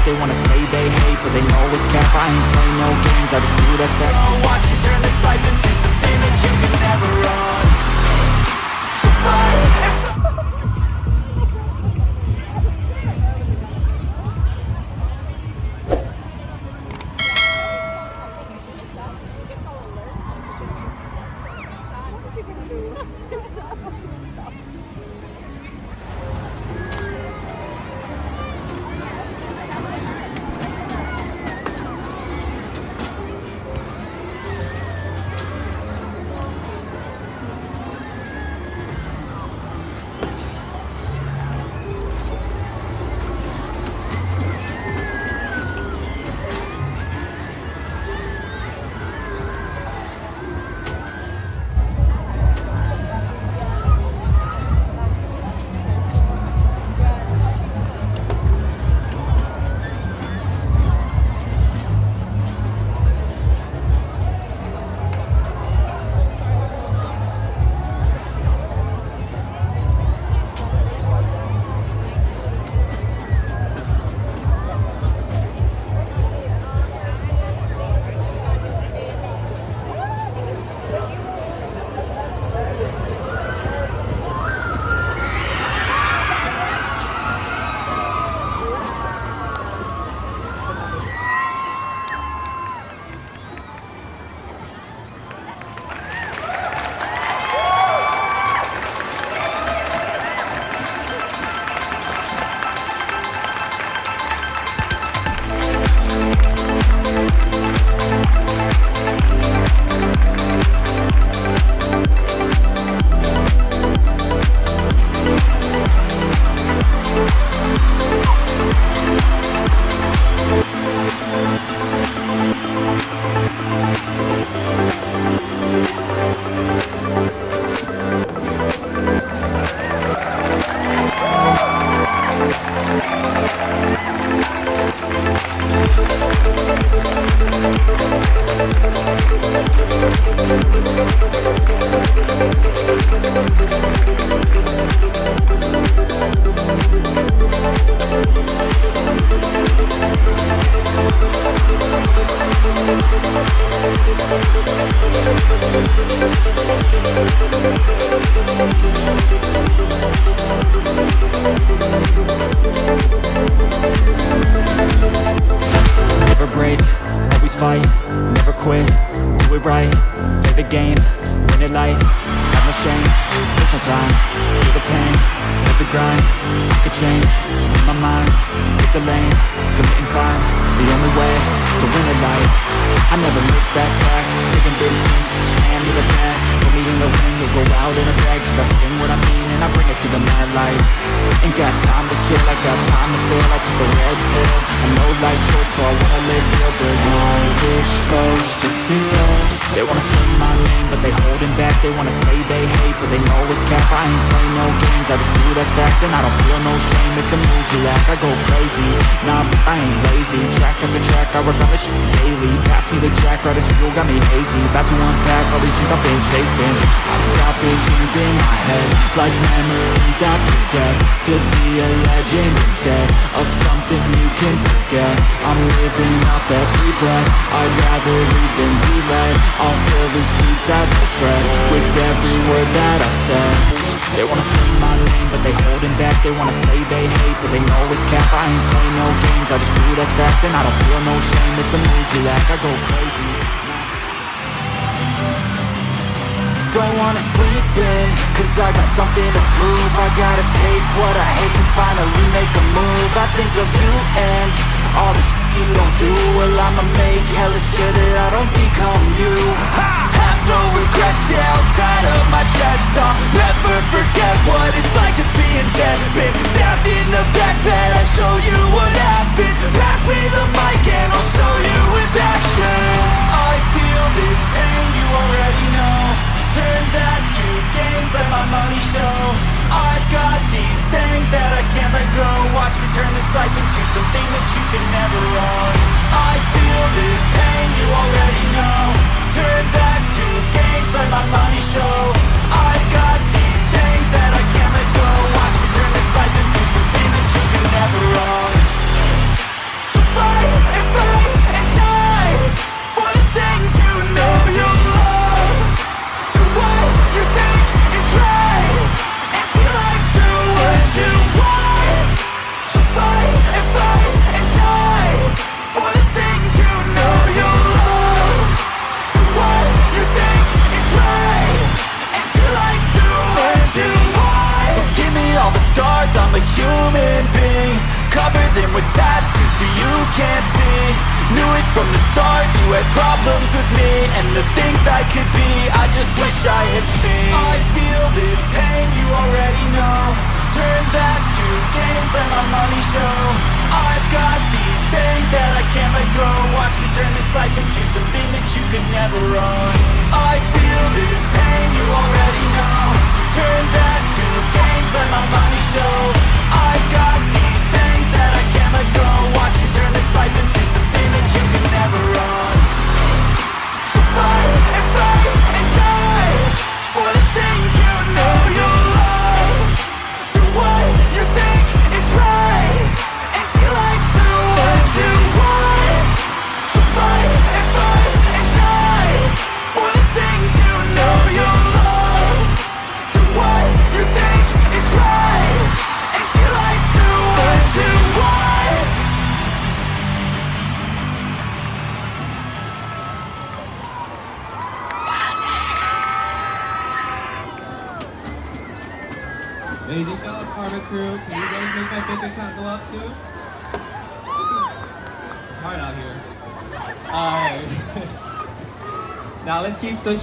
they wanna say they hate, but they know it's cap. I ain't play no games, I just do that's fact. Watch me turn this life into something that you can never run. So fight and never break, always fight, never quit, do it right, play the game, win it life, have no shame, there's no time, feel the pain, live the grind, I could change, in my mind, pick a lane, commit and climb, the only way to win it life, I never miss, that's fact, taking big swings, just hand me the bat, put me in the ring, you'll go out in a bag, cause I sing what I mean and I bring it to the mad light, ain't got time to kill, I got time to feel, I took the red pill, I know life's short so I wanna live real good, how's it supposed to feel? They wanna say my name but they holding back, they wanna say they hate but they know it's cap, I ain't play no games, I just do that's fact and I don't feel no shame, it's a mood you lack, I go crazy, nah but I ain't lazy, track after track, I work on this shit daily, pass me the jack, right as fuel, got me hazy, about to unpack all these shit I've been chasing, I've got visions in my head, like memories after death, to be a legend instead of something you can forget, I'm living up every breath, I'd rather lead than be led, I'll fill the seats as I spread, with every word that I've said, they wanna say my name but they holding back, they wanna say they hate but they know it's cap, I ain't play no games, I just do that's fact and I don't feel no shame, it's a mood you lack, I go crazy. Don't wanna sleep in, cause I got something to prove, I gotta take what I hate and finally make a move, I think of you and all the shit you don't do, well I'ma make hella sure that I don't become you. Have no regrets, yeah, I'll tie up my chest, I'll never forget what it's like to be in debt, been stabbed in the back bed, I'll show you what happens, pass me the mic and I'll show you with action. I feel this pain, you already know, turn that to gains, let my money show, I've got these things that I can't let go, watch me turn this life into something that you can never own. I feel this pain, you already know, turn that to gains, let my money show, I've got these things that I can't let go, watch me turn this life into something that you can never own. So Knew it from the start, you had problems with me and the things I could be, I just wish I had seen. I feel this pain, you already know. Turn that to gains, let my money show. I've got these things that I can't let go. Watch me turn this life into something that you could never own. I feel this pain, you already know. Turn that to gains, let my money show. I've got these things that I can't let go. Watch me turn this life into something that you could never own. So fight and die for the things you know you love. Do what you think is right and see life do what you want. So fight and die for the things you know you love. Do what you think is right and see life do what you want. Amazing job, Carver crew. Can you guys make my bank account go up soon? It's hard out here. Alright. Now let's keep the